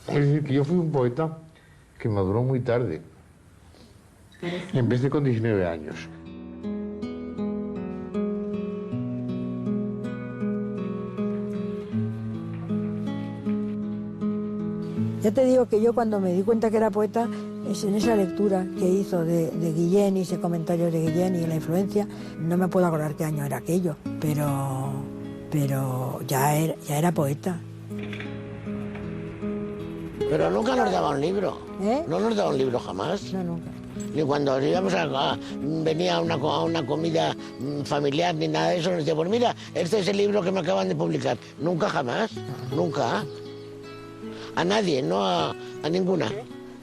Es decir, que yo fui un poeta que maduró muy tarde. Empecé con 19 años. Ya te digo que yo cuando me di cuenta que era poeta, es en esa lectura que hizo de Guillén y ese comentario de Guillén y la influencia, no me puedo acordar qué año era aquello, pero ya era poeta. Pero nunca nos daba un libro. ¿Eh? No nos daba un libro jamás. No, nunca. Ni cuando íbamos venía a una comida familiar ni nada de eso, nos decía, pues mira, este es el libro que me acaban de publicar. Nunca jamás, nunca. A nadie, no a ninguna.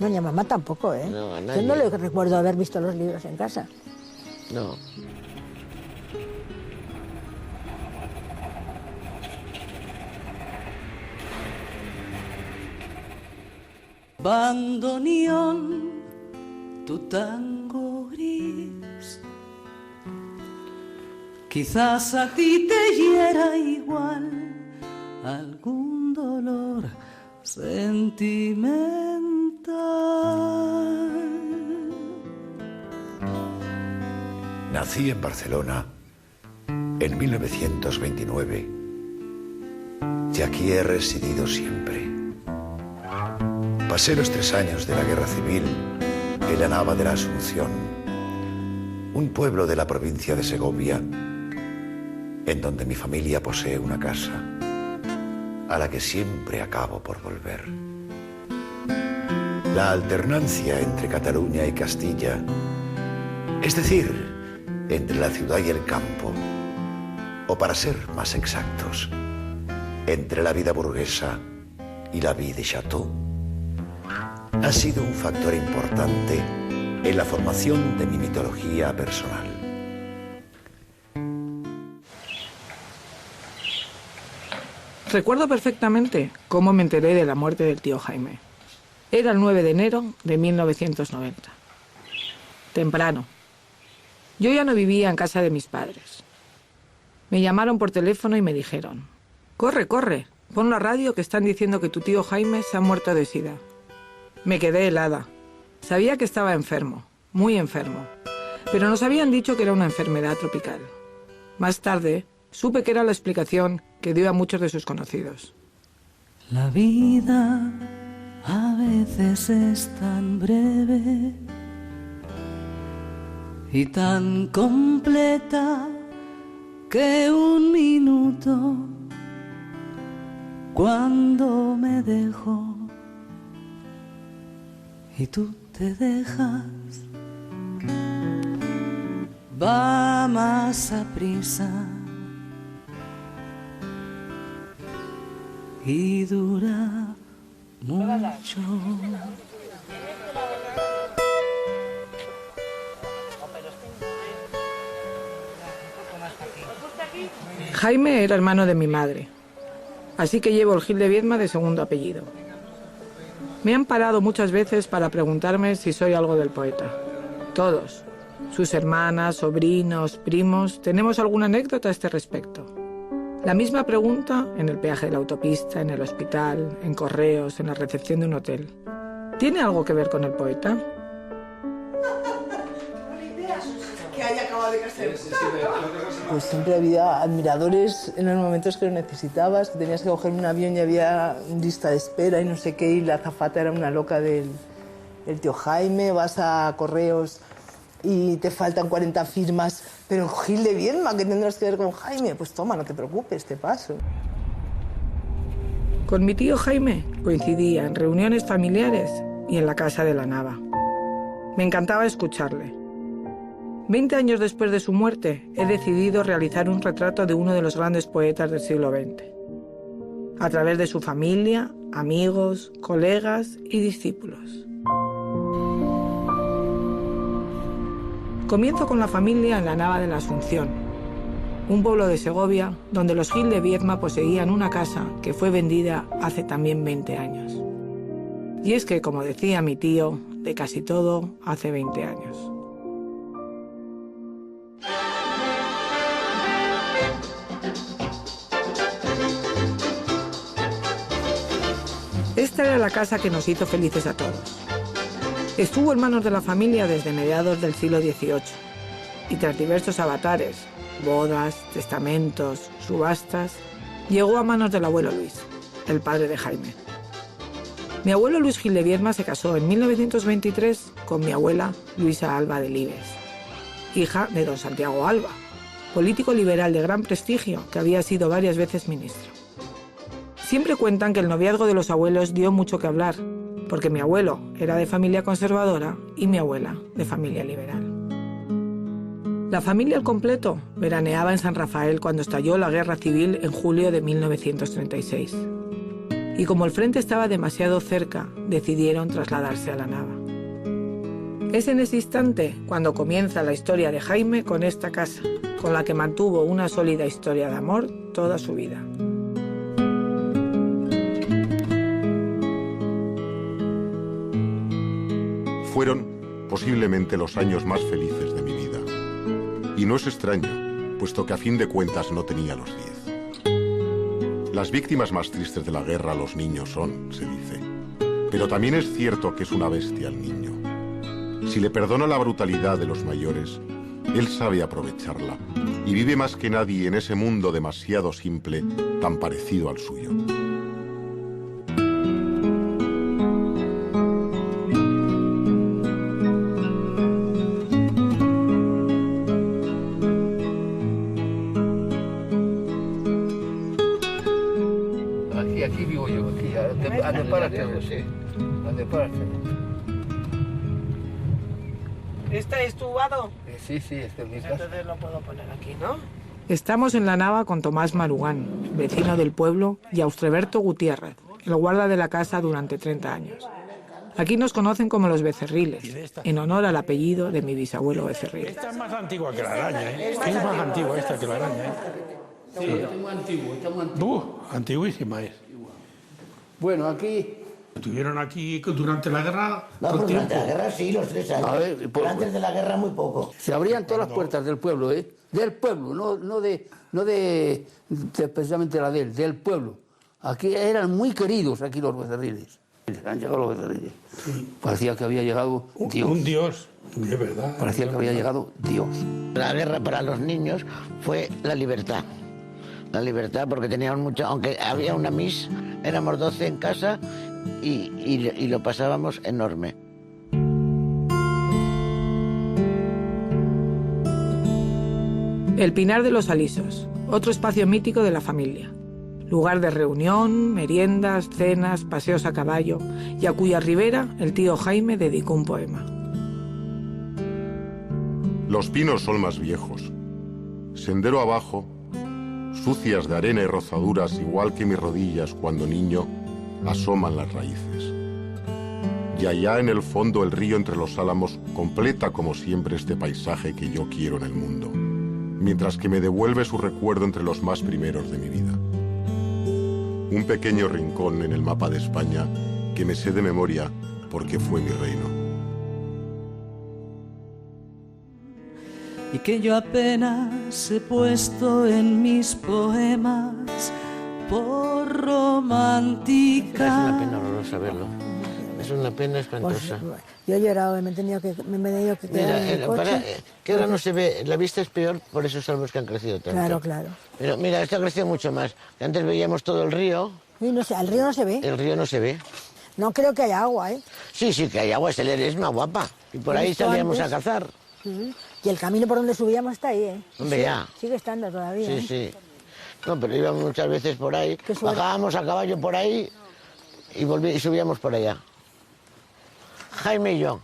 No, ni a mamá tampoco, ¿eh? No, a Yo nadie. no le recuerdo haber visto los libros en casa. No. Bandoneón, tu tango gris, quizás a ti te hiera igual algún dolor sentimental. Nací en Barcelona en 1929 y aquí he residido siempre. Pasé los 3 años de la Guerra Civil en la Nava de la Asunción, un pueblo de la provincia de Segovia, en donde mi familia posee una casa a la que siempre acabo por volver. La alternancia entre Cataluña y Castilla, es decir, entre la ciudad y el campo, o para ser más exactos, entre la vida burguesa y la vie de château, ha sido un factor importante en la formación de mi mitología personal. Recuerdo perfectamente cómo me enteré de la muerte del tío Jaime. Era el 9 de enero de 1990. Temprano. Yo ya no vivía en casa de mis padres. Me llamaron por teléfono y me dijeron: «Corre, corre, pon la radio que están diciendo que tu tío Jaime se ha muerto de sida». Me quedé helada. Sabía que estaba enfermo, muy enfermo, pero nos habían dicho que era una enfermedad tropical. Más tarde, supe que era la explicación que dio a muchos de sus conocidos. La vida a veces es tan breve y tan completa que un minuto cuando me dejo y tú te dejas va más a prisa y dura mucho. Jaime era hermano de mi madre, así que llevo el Gil de Viedma de segundo apellido. Me han parado muchas veces para preguntarme si soy algo del poeta. Todos, sus hermanas, sobrinos, primos, tenemos alguna anécdota a este respecto. La misma pregunta en el peaje de la autopista, en el hospital, en correos, en la recepción de un hotel. ¿Tiene algo que ver con el poeta? Pues siempre había admiradores en los momentos que lo necesitabas, que tenías que coger un avión y había lista de espera y no sé qué, y la azafata era una loca del tío Jaime, vas a correos y te faltan 40 firmas, pero Gil de Viedma, ¿qué tendrás que ver con Jaime? Pues toma, no te preocupes, te paso. Con mi tío Jaime coincidía en reuniones familiares y en la casa de la Nava. Me encantaba escucharle. 20 años después de su muerte, he decidido realizar un retrato de uno de los grandes poetas del siglo XX, a través de su familia, amigos, colegas y discípulos. Comienzo con la familia en la Nava de la Asunción, un pueblo de Segovia donde los Gil de Viedma poseían una casa que fue vendida hace también 20 años. Y es que, como decía mi tío, de casi todo hace 20 años. Esta era la casa que nos hizo felices a todos. Estuvo en manos de la familia desde mediados del siglo XVIII y tras diversos avatares, bodas, testamentos, subastas, llegó a manos del abuelo Luis, el padre de Jaime. Mi abuelo Luis Gil de Viedma se casó en 1923 con mi abuela Luisa Alba de Libes, hija de don Santiago Alba, político liberal de gran prestigio que había sido varias veces ministro. Siempre cuentan que el noviazgo de los abuelos dio mucho que hablar, porque mi abuelo era de familia conservadora y mi abuela de familia liberal. La familia al completo veraneaba en San Rafael cuando estalló la guerra civil en julio de 1936. Y como el frente estaba demasiado cerca, decidieron trasladarse a la Nava. Es en ese instante cuando comienza la historia de Jaime con esta casa, con la que mantuvo una sólida historia de amor toda su vida. Fueron posiblemente los años más felices de mi vida. Y no es extraño, puesto que a fin de cuentas no tenía los 10. Las víctimas más tristes de la guerra los niños son, se dice. Pero también es cierto que es una bestia el niño. Si le perdona la brutalidad de los mayores, él sabe aprovecharla y vive más que nadie en ese mundo demasiado simple, tan parecido al suyo. Aquí vivo yo, aquí, ande para sí. Ande para ¿Este es tu vado? Sí, este es mi casa. Entonces lo puedo poner aquí, ¿no? Estamos en la Nava con Tomás Marugán, vecino del pueblo, y Austreberto Gutiérrez, el guarda de la casa durante 30 años. Aquí nos conocen como los Becerriles, en honor al apellido de mi bisabuelo Becerril. Esta es más antigua que la araña, ¿eh? Es más antigua esta que la araña, ¿eh? Sí, está muy antiguo. Antiguísima es. Bueno, aquí... ¿Estuvieron aquí durante la guerra? No, pues durante la guerra sí, los 3 años. A ver, Pero antes de la guerra muy poco. Se abrían todas las puertas del pueblo, ¿eh? Del pueblo, no de precisamente la del pueblo. Aquí eran muy queridos aquí los Becerriles. Han llegado los Becerriles. Sí. Parecía que había llegado Dios. Un Dios, de verdad. Parecía que había llegado Dios. La guerra para los niños fue la libertad. La libertad porque teníamos mucho, aunque había una mis, éramos 12 en casa y lo pasábamos enorme. El Pinar de los Alisos, otro espacio mítico de la familia. Lugar de reunión, meriendas, cenas, paseos a caballo, y a cuya ribera el tío Jaime dedicó un poema. Los pinos son más viejos. Sendero abajo, sucias de arena y rozaduras, igual que mis rodillas cuando niño, asoman las raíces. Y allá en el fondo el río entre los álamos completa como siempre este paisaje que yo quiero en el mundo, mientras que me devuelve su recuerdo entre los más primeros de mi vida. Un pequeño rincón en el mapa de España que me sé de memoria porque fue mi reino. Y que yo apenas he puesto en mis poemas por romántica. Es una pena horrorosa verlo. Es una pena espantosa. Pues, yo he llorado, me he tenido que quedar en el coche. Que ahora no se ve, la vista es peor por esos árboles que han crecido tanto. Claro, claro. Pero mira, esto ha crecido mucho más. Antes veíamos todo el río. Y no sé, el río no se ve. El río no se ve. No creo que haya agua, ¿eh? Sí, que hay agua, es una guapa. Y por ahí salíamos a cazar. Y el camino por donde subíamos está ahí, ¿eh? Hombre, ya. Sigue estando todavía. Sí. No, pero íbamos muchas veces por ahí. Bajábamos a caballo por ahí y subíamos por allá. Jaime y yo.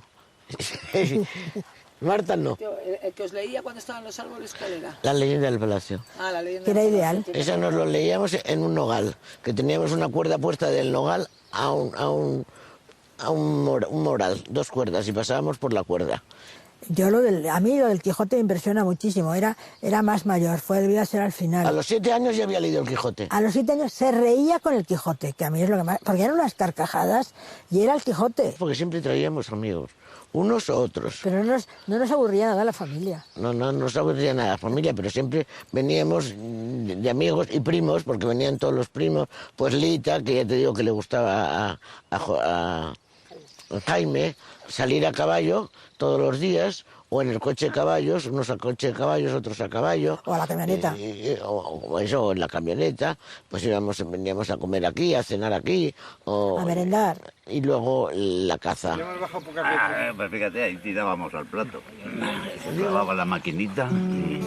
Marta no. El que os leía cuando estaban los árboles, ¿cuál era? La leyenda del palacio. La leyenda Era ideal. Esa nos lo leíamos en un nogal, que teníamos una cuerda puesta del nogal a un moral, 2 cuerdas, y pasábamos por la cuerda. A mí lo del Quijote me impresiona muchísimo. Era más mayor, debía ser al final. A los 7 años ya había leído el Quijote. A los 7 años se reía con el Quijote, que a mí es lo que más... Porque eran unas carcajadas y era el Quijote. Porque siempre traíamos amigos, unos u otros. Pero no nos aburría nada la familia. No nos aburría nada la familia, pero siempre veníamos de amigos y primos, porque venían todos los primos. Pues Lita, que ya te digo que le gustaba a Jaime, salir a caballo todos los días, o en el coche de caballos, unos a coche de caballos, otros a caballo. O a la camioneta. O eso, en la camioneta, pues veníamos a comer aquí, a cenar aquí. A merendar. Y luego la caza. Pues fíjate, ahí tirábamos al plato. Se clavaba la maquinita y...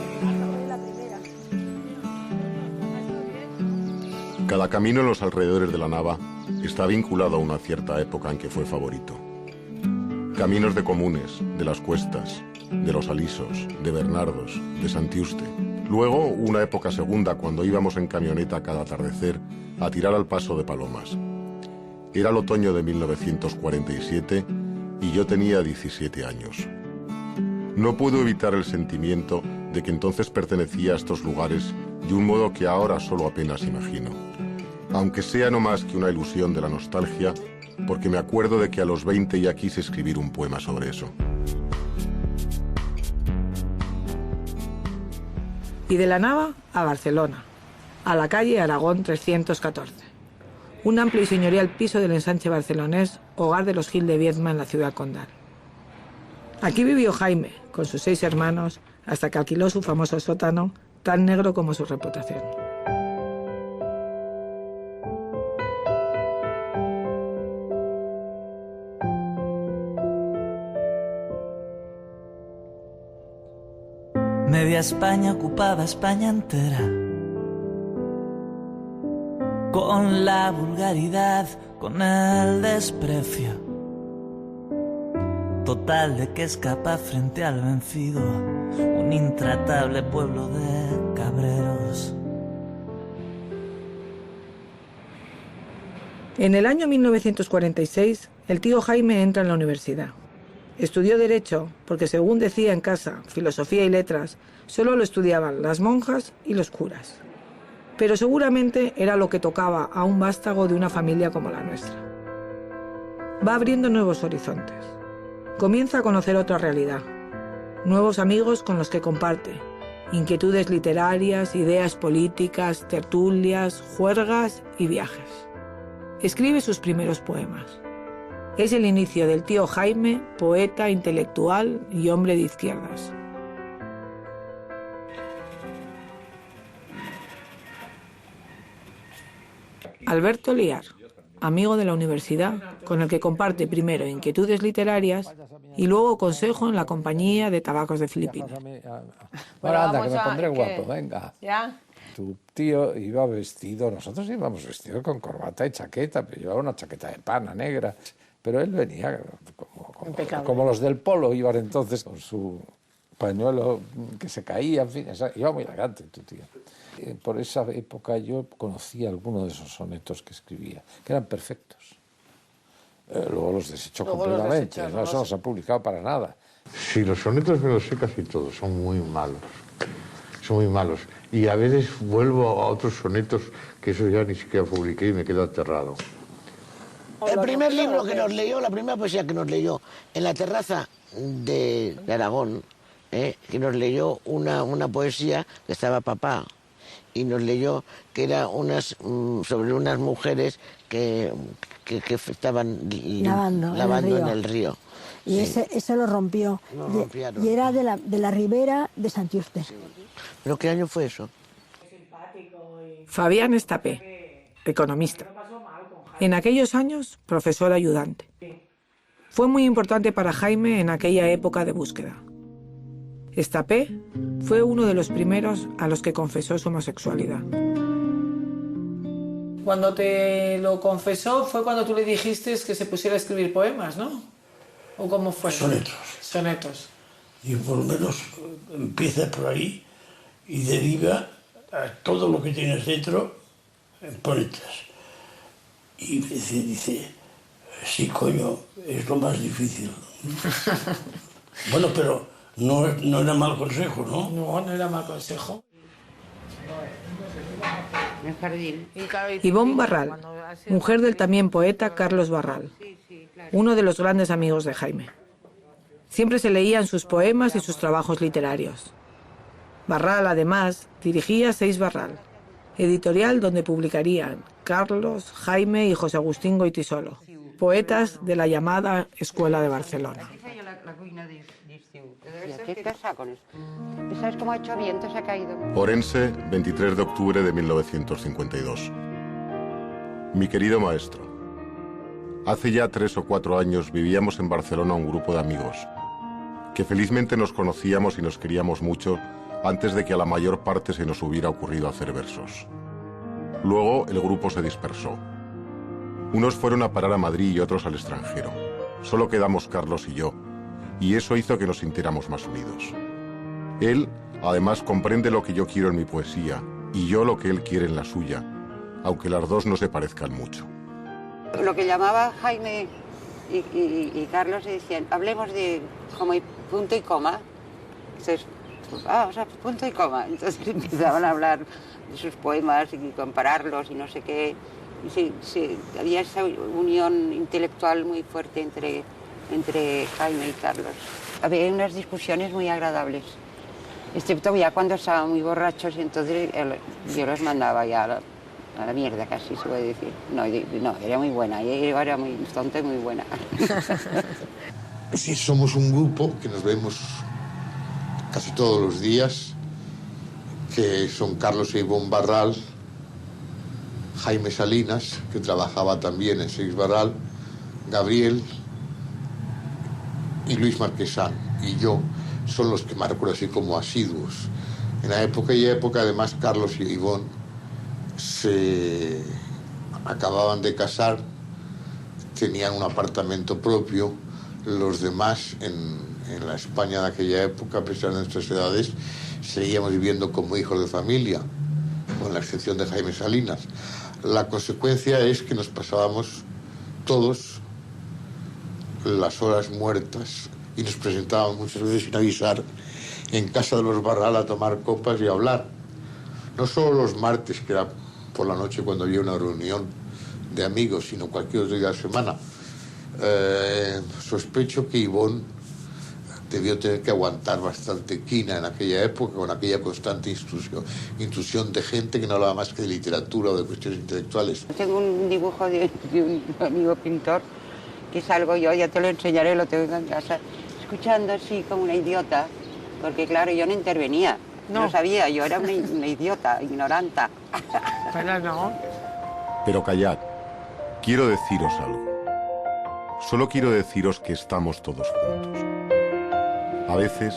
Cada camino en los alrededores de la Nava está vinculado a una cierta época en que fue favorito. Caminos de Comunes, de las Cuestas, de los Alisos, de Bernardos, de Santiuste. Luego, una época segunda, cuando íbamos en camioneta cada atardecer a tirar al paso de Palomas. Era el otoño de 1947 y yo tenía 17 años. No puedo evitar el sentimiento de que entonces pertenecía a estos lugares de un modo que ahora solo apenas imagino. Aunque sea no más que una ilusión de la nostalgia, porque me acuerdo de que a los 20 ya quise escribir un poema sobre eso. Y de la Nava a Barcelona, a la calle Aragón 314. Un amplio y señorial piso del ensanche barcelonés, hogar de los Gil de Viedma en la ciudad condal. Aquí vivió Jaime, con sus 6 hermanos, hasta que alquiló su famoso sótano, tan negro como su reputación. Media España ocupaba España entera, con la vulgaridad, con el desprecio total de que escapa frente al vencido, un intratable pueblo de cabreros. En el año 1946, el tío Jaime entra en la universidad. Estudió Derecho porque, según decía en casa, Filosofía y Letras, solo lo estudiaban las monjas y los curas. Pero seguramente era lo que tocaba a un vástago de una familia como la nuestra. Va abriendo nuevos horizontes. Comienza a conocer otra realidad. Nuevos amigos con los que comparte. Inquietudes literarias, ideas políticas, tertulias, juergas y viajes. Escribe sus primeros poemas. Es el inicio del tío Jaime, poeta, intelectual y hombre de izquierdas. Alberto Liar, amigo de la universidad, con el que comparte primero inquietudes literarias y luego consejo en la compañía de tabacos de Filipinas. Ahora anda, que me pondré guapo, venga. ¿Ya? Tu tío iba vestido, nosotros íbamos vestidos con corbata y chaqueta, pero llevaba una chaqueta de pana negra. Pero él venía como los del polo iban entonces, con su pañuelo que se caía, en fin, iba muy elegante tu tío. Por esa época yo conocí algunos de esos sonetos que escribía, que eran perfectos. Luego los desechó completamente, no los ha publicado para nada. Sí, los sonetos me los sé casi todos, son muy malos. Son muy malos. Y a veces vuelvo a otros sonetos que eso ya ni siquiera publiqué y me quedo aterrado. El primer libro que nos leyó, la primera poesía que nos leyó en la terraza de Aragón, que nos leyó una poesía que estaba papá, y nos leyó que era sobre unas mujeres que estaban lavando en el río. Y ese lo rompió. Y era de la ribera de Santiuste. ¿Pero qué año fue eso? Fabián Estapé, economista. En aquellos años, profesor ayudante. Fue muy importante para Jaime en aquella época de búsqueda. Estapé fue uno de los primeros a los que confesó su homosexualidad. Cuando te lo confesó fue cuando tú le dijiste que se pusiera a escribir poemas, ¿no? ¿O cómo fue? Sonetos. Sonetos. Y por lo menos empieza por ahí y deriva a todo lo que tienes dentro en poetas. Y dice, sí, coño, es lo más difícil. Bueno, pero no era mal consejo, ¿no? No era mal consejo. El Ivonne Barral, mujer del también poeta Carlos Barral, uno de los grandes amigos de Jaime. Siempre se leían sus poemas y sus trabajos literarios. Barral, además, dirigía Seix Barral, editorial donde publicarían Carlos, Jaime y José Agustín Goytisolo, poetas de la llamada Escuela de Barcelona. ¿Qué pasa con esto? ¿Sabes cómo ha hecho viento? Se ha caído. Orense, 23 de octubre de 1952. Mi querido maestro, hace ya 3 o 4 años vivíamos en Barcelona un grupo de amigos, que felizmente nos conocíamos y nos queríamos mucho antes de que a la mayor parte se nos hubiera ocurrido hacer versos. Luego el grupo se dispersó. Unos fueron a parar a Madrid y otros al extranjero. Solo quedamos Carlos y yo, y eso hizo que nos sintiéramos más unidos. Él, además, comprende lo que yo quiero en mi poesía, y yo lo que él quiere en la suya, aunque las dos no se parezcan mucho. Lo que llamaba Jaime y Carlos decían, hablemos de como punto y coma. Entonces, o sea, punto y coma. Entonces empezaban a hablar de sus poemas y compararlos y no sé qué. Y había esa unión intelectual muy fuerte entre Jaime y Carlos. Había unas discusiones muy agradables, excepto ya cuando estaban muy borrachos y entonces yo los mandaba ya a la mierda, casi se puede decir. No, era muy buena, ella era muy tonta y muy buena. Sí, somos un grupo que nos vemos casi todos los días, que son Carlos e Ivonne Barral, Jaime Salinas, que trabajaba también en Seix Barral, Gabriel y Luis Marquesán y yo son los que más recuerdo así como asiduos. En la época además Carlos y Ivonne se acababan de casar, tenían un apartamento propio, los demás en la España de aquella época, a pesar de nuestras edades, seguíamos viviendo como hijos de familia, con la excepción de Jaime Salinas. La consecuencia es que nos pasábamos todos las horas muertas y nos presentábamos muchas veces sin avisar en casa de los Barral a tomar copas y a hablar. No solo los martes, que era por la noche cuando había una reunión de amigos, sino cualquier otro día de la semana. Sospecho que Ivonne debió tener que aguantar bastante quina en aquella época, con aquella constante intrusión de gente que no hablaba más que de literatura o de cuestiones intelectuales. Tengo un dibujo de un amigo pintor que salgo yo, ya te lo enseñaré, lo tengo en casa, escuchando así como una idiota, porque claro, yo no intervenía, no sabía, yo era una idiota, ignoranta. Pero no. Pero callad, quiero deciros algo. Solo quiero deciros que estamos todos juntos. A veces,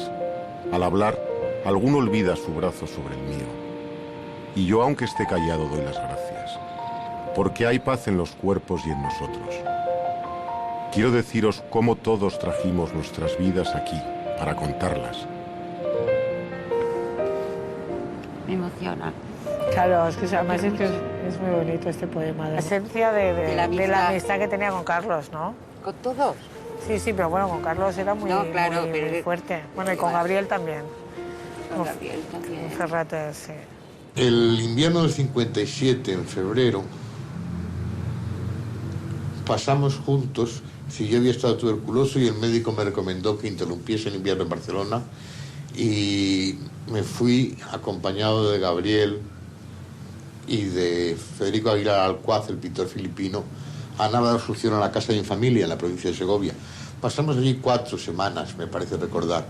al hablar, alguno olvida su brazo sobre el mío. Y yo, aunque esté callado, doy las gracias. Porque hay paz en los cuerpos y en nosotros. Quiero deciros cómo todos trajimos nuestras vidas aquí, para contarlas. Me emociona. Claro, es que además es muy bonito este poema. La esencia de la amistad que tenía con Carlos, ¿no? ¿Con todos? Sí, pero bueno, con Carlos era muy, muy fuerte. Bueno, y con Gabriel también. Con Gabriel también. Ferrate, sí. El invierno del 57, en febrero, pasamos juntos. Si yo había estado tuberculoso y el médico me recomendó que interrumpiese el invierno en Barcelona y me fui acompañado de Gabriel y de Federico Aguilar Alcuaz, el pintor filipino, a Nava de Asunción, a la casa de mi familia en la provincia de Segovia. Pasamos allí 4 semanas, me parece recordar.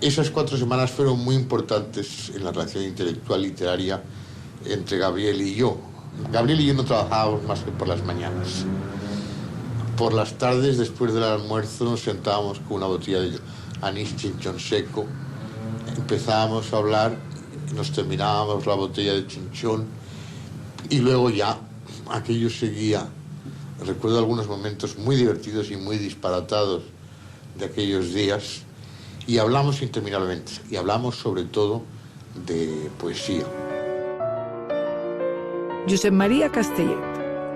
Esas 4 semanas fueron muy importantes en la relación intelectual literaria entre Gabriel y yo. Gabriel y yo no trabajábamos más que por las mañanas. Por las tardes, después del almuerzo, nos sentábamos con una botella de anís chinchón seco. Empezábamos a hablar, nos terminábamos la botella de chinchón y luego ya aquello seguía. Recuerdo algunos momentos muy divertidos y muy disparatados de aquellos días y hablamos interminablemente. Y hablamos sobre todo de poesía. Josep María Castellet,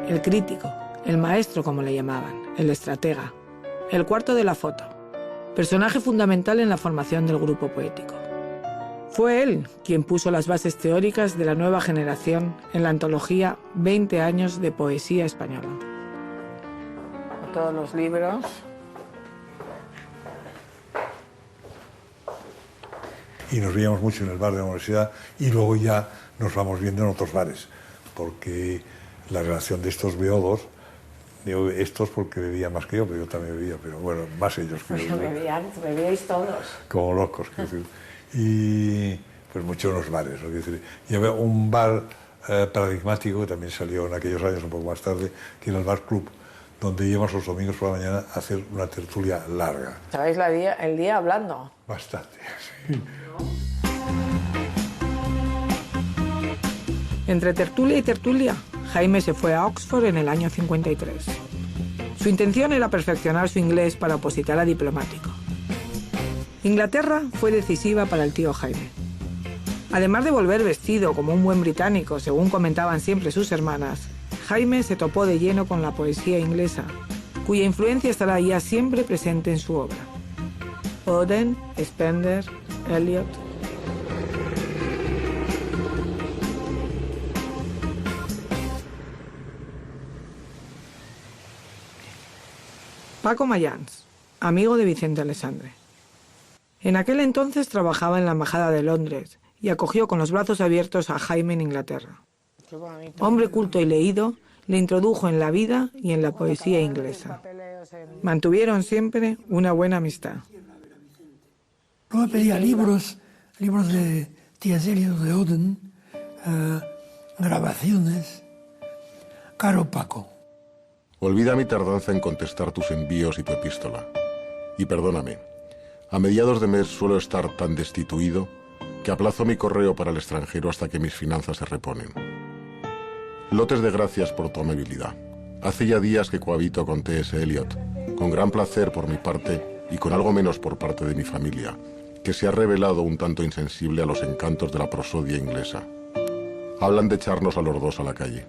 el crítico, el maestro como le llamaban, el estratega, el cuarto de la foto. personaje fundamental en la formación del grupo poético. Fue él quien puso las bases teóricas de la nueva generación en la antología 20 años de poesía española. Todos los libros. Y nos veíamos mucho en el bar de la universidad y luego ya nos vamos viendo en otros bares, porque la relación de estos beodos, digo estos porque bebían más que yo, pero yo también bebía, pero bueno, más ellos que yo. Bebíais todos. Como locos, quiero decir. Y pues mucho en los bares, ¿no? Quiero decir, y había un bar paradigmático que también salió en aquellos años, un poco más tarde, que era el Bar Club, donde íbamos los domingos por la mañana a hacer una tertulia larga. ¿Sabéis el día hablando? Bastante, sí. Entre tertulia y tertulia, Jaime se fue a Oxford en el año 53. Su intención era perfeccionar su inglés para opositar a diplomático. Inglaterra fue decisiva para el tío Jaime. Además de volver vestido como un buen británico, según comentaban siempre sus hermanas, Jaime se topó de lleno con la poesía inglesa, cuya influencia estará ya siempre presente en su obra. Auden, Spender, Eliot. Paco Mayans, amigo de Vicente Alessandre. En aquel entonces trabajaba en la Embajada de Londres y acogió con los brazos abiertos a Jaime en Inglaterra. Hombre culto y leído, le introdujo en la vida y en la poesía inglesa. Mantuvieron siempre una buena amistad. Luego me pedía libros de T.S. Eliot, de Auden, grabaciones. Caro Paco. Olvida mi tardanza en contestar tus envíos y tu epístola. Y perdóname, a mediados de mes suelo estar tan destituido que aplazo mi correo para el extranjero hasta que mis finanzas se reponen. Lotes de gracias por tu amabilidad. Hace ya días que cohabito con T.S. Eliot, con gran placer por mi parte y con algo menos por parte de mi familia, que se ha revelado un tanto insensible a los encantos de la prosodia inglesa. Hablan de echarnos a los dos a la calle.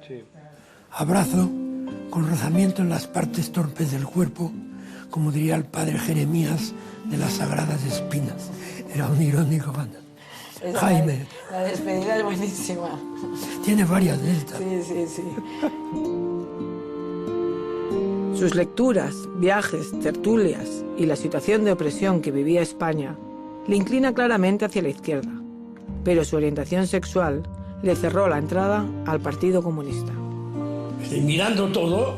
Sí. Abrazo con rozamiento en las partes torpes del cuerpo, como diría el padre Jeremías de las Sagradas Espinas. Era un irónico banda. Jaime. La despedida es buenísima. Tiene varias de estas. Sí. Sus lecturas, viajes, tertulias y la situación de opresión que vivía España le inclina claramente hacia la izquierda, pero su orientación sexual le cerró la entrada al Partido Comunista. Mirando todo,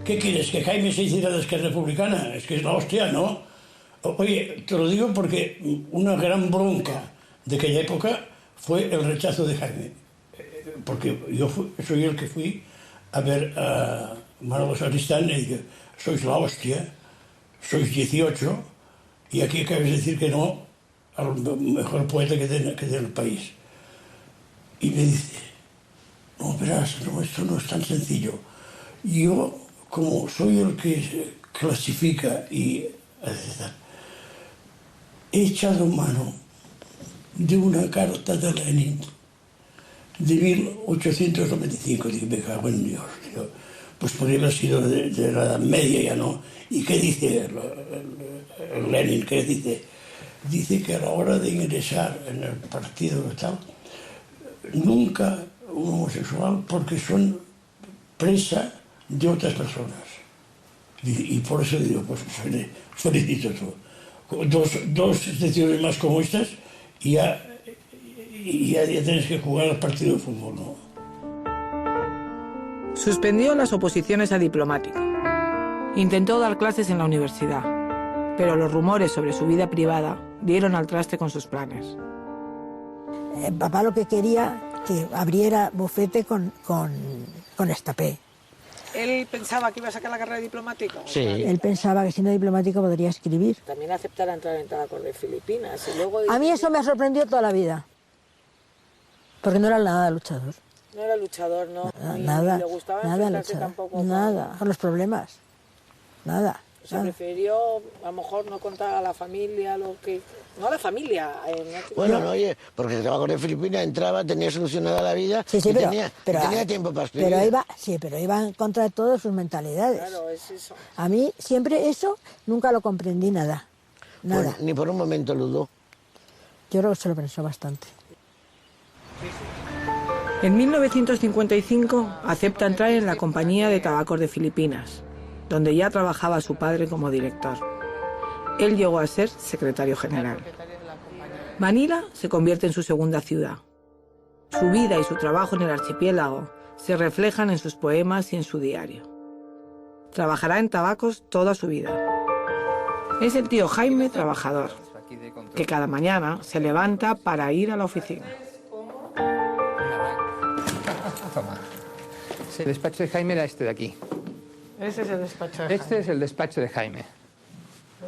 ¿qué quieres? ¿Que Jaime se hiciera de Esquerra Republicana? Es que es la hostia, ¿no? Oye, te lo digo porque una gran bronca de aquella época fue el rechazo de Jaime. Porque yo soy el que fui a ver a Manolo Sacristán y dije, sois la hostia, sois 18, y aquí acabas de decir que no al mejor poeta que tiene el país. Y me dice, no, verás, no, esto no es tan sencillo. Y yo, como soy el que clasifica y he echado mano de una carta de Lenin de 1895. Dije, me cago en Dios. Digo, pues podría haber sido de la Edad Media, ya no. ¿Y qué dice el Lenin? ¿Qué dice? Dice que a la hora de ingresar en el partido y tal, nunca un homosexual, porque son presa de otras personas. Y por eso digo, pues felicito tú. Dos excepciones más como estas y ya tienes que jugar al partido de fútbol, ¿no? Suspendió las oposiciones a diplomático. Intentó dar clases en la universidad, pero los rumores sobre su vida privada dieron al traste con sus planes. Papá lo que quería que abriera bufete con Estapé. ¿Él pensaba que iba a sacar la carrera de diplomático? Sí. Él pensaba que siendo diplomático podría escribir. También aceptar entrar en Tadacor de Filipinas. Y luego... A mí eso me ha sorprendido toda la vida. Porque no era nada luchador. No era luchador, no. Nada, le gustaba nada enfrentarse luchador. tampoco. Nada, con los problemas. Nada. Se prefirió, a lo mejor, no contar a la familia lo que... No a la familia. Bueno, no, oye, porque el trabajo de Filipinas entraba, tenía solucionada la vida y tenía tiempo para escribir. Pero iba en contra de todas sus mentalidades. Claro, es eso. A mí siempre eso nunca lo comprendí nada. Nada. Pues, ni por un momento dudó. Yo creo que se lo pensó bastante. En 1955 acepta entrar en la Compañía de Tabacos de Filipinas, donde ya trabajaba su padre como director. Él llegó a ser secretario general. Manila se convierte en su segunda ciudad. Su vida y su trabajo en el archipiélago se reflejan en sus poemas y en su diario. Trabajará en tabacos toda su vida. Es el tío Jaime trabajador, que cada mañana se levanta para ir a la oficina. Toma. El despacho de Jaime era este de aquí. Ese es el despacho de Jaime. Este es el despacho de Jaime.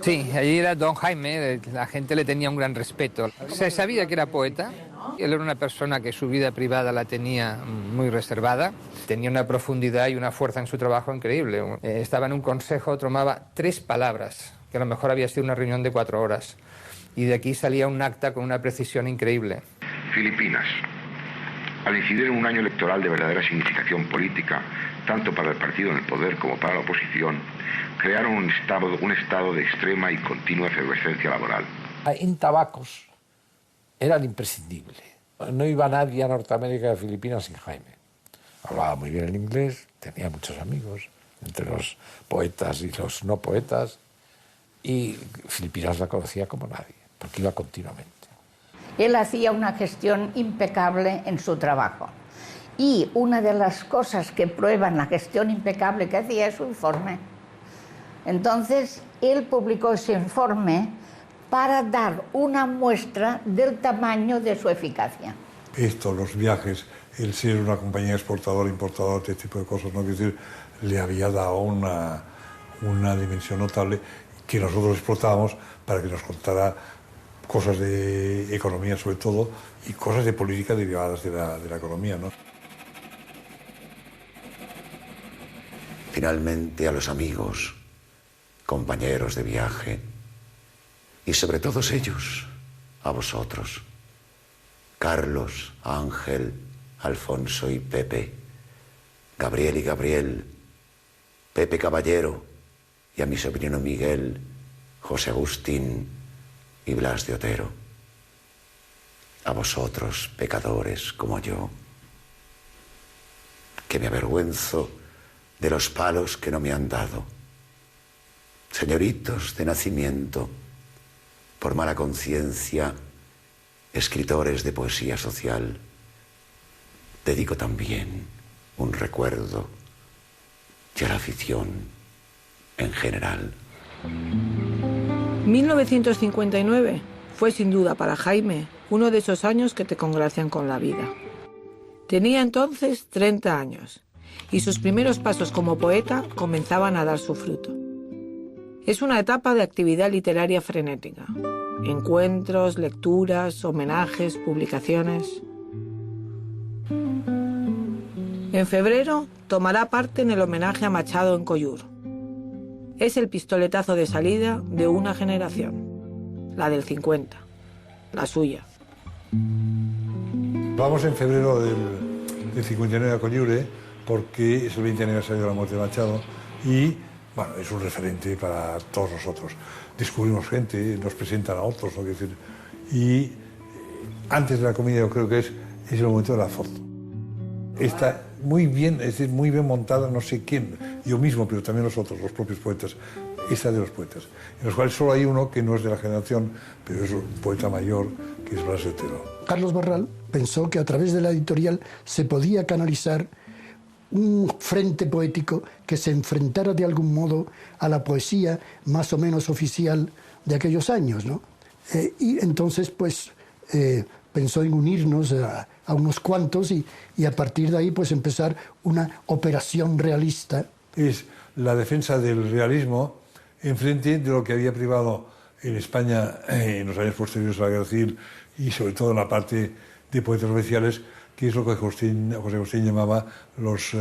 Sí, allí era don Jaime, la gente le tenía un gran respeto. Se sabía que era poeta. Él era una persona que su vida privada la tenía muy reservada. Tenía una profundidad y una fuerza en su trabajo increíble. Estaba en un consejo, tomaba 3 palabras, que a lo mejor había sido una reunión de 4 horas. Y de aquí salía un acta con una precisión increíble. Filipinas. Al incidir en un año electoral de verdadera significación política, tanto para el partido en el poder como para la oposición, crearon un estado de extrema y continua efervescencia laboral. En tabacos eran imprescindibles. No iba nadie a Norteamérica de Filipinas sin Jaime. Hablaba muy bien el inglés, tenía muchos amigos, entre los poetas y los no poetas, y Filipinas la conocía como nadie, porque iba continuamente. Él hacía una gestión impecable en su trabajo. Y una de las cosas que prueban la gestión impecable que hacía es su informe. Entonces, él publicó ese informe para dar una muestra del tamaño de su eficacia. Esto, los viajes, el ser una compañía exportadora, importadora, este tipo de cosas, ¿no? Es decir, le había dado una dimensión notable que nosotros explotábamos para que nos contara cosas de economía sobre todo y cosas de política derivadas de la economía, ¿no? Finalmente a los amigos, compañeros de viaje y sobre todos ellos, a vosotros, Carlos, Ángel, Alfonso y Pepe, Gabriel y Gabriel, Pepe Caballero y a mi sobrino Miguel, José Agustín y Blas de Otero. A vosotros, pecadores como yo, que me avergüenzo de los palos que no me han dado. Señoritos de nacimiento, por mala conciencia, escritores de poesía social, dedico también un recuerdo y a la afición en general. 1959 fue sin duda para Jaime uno de esos años que te congracian con la vida. Tenía entonces 30 años y sus primeros pasos como poeta comenzaban a dar su fruto. Es una etapa de actividad literaria frenética. Encuentros, lecturas, homenajes, publicaciones. En febrero tomará parte en el homenaje a Machado en Collur. Es el pistoletazo de salida de una generación, la del 50, la suya. Vamos en febrero del 59 a Collure, porque es el 20 aniversario de la muerte de Machado y, bueno, es un referente para todos nosotros. Descubrimos gente, nos presentan a otros, ¿no? Decir, y antes de la comida yo creo que es el momento de la foto. Está muy bien, es decir, muy bien montada, no sé quién, yo mismo, pero también nosotros, los propios poetas, esta de los poetas, en los cuales solo hay uno que no es de la generación, pero es un poeta mayor, que es Blas de Otero. Carlos Barral pensó que a través de la editorial se podía canalizar un frente poético que se enfrentara de algún modo a la poesía más o menos oficial de aquellos años, ¿no? Y entonces, pues, pensó en unirnos a unos cuantos y a partir de ahí, pues, empezar una operación realista. Es la defensa del realismo en frente de lo que había privado en España en los años posteriores a la Guerra Civil y sobre todo en la parte de poetas oficiales, que es lo que José Agustín llamaba los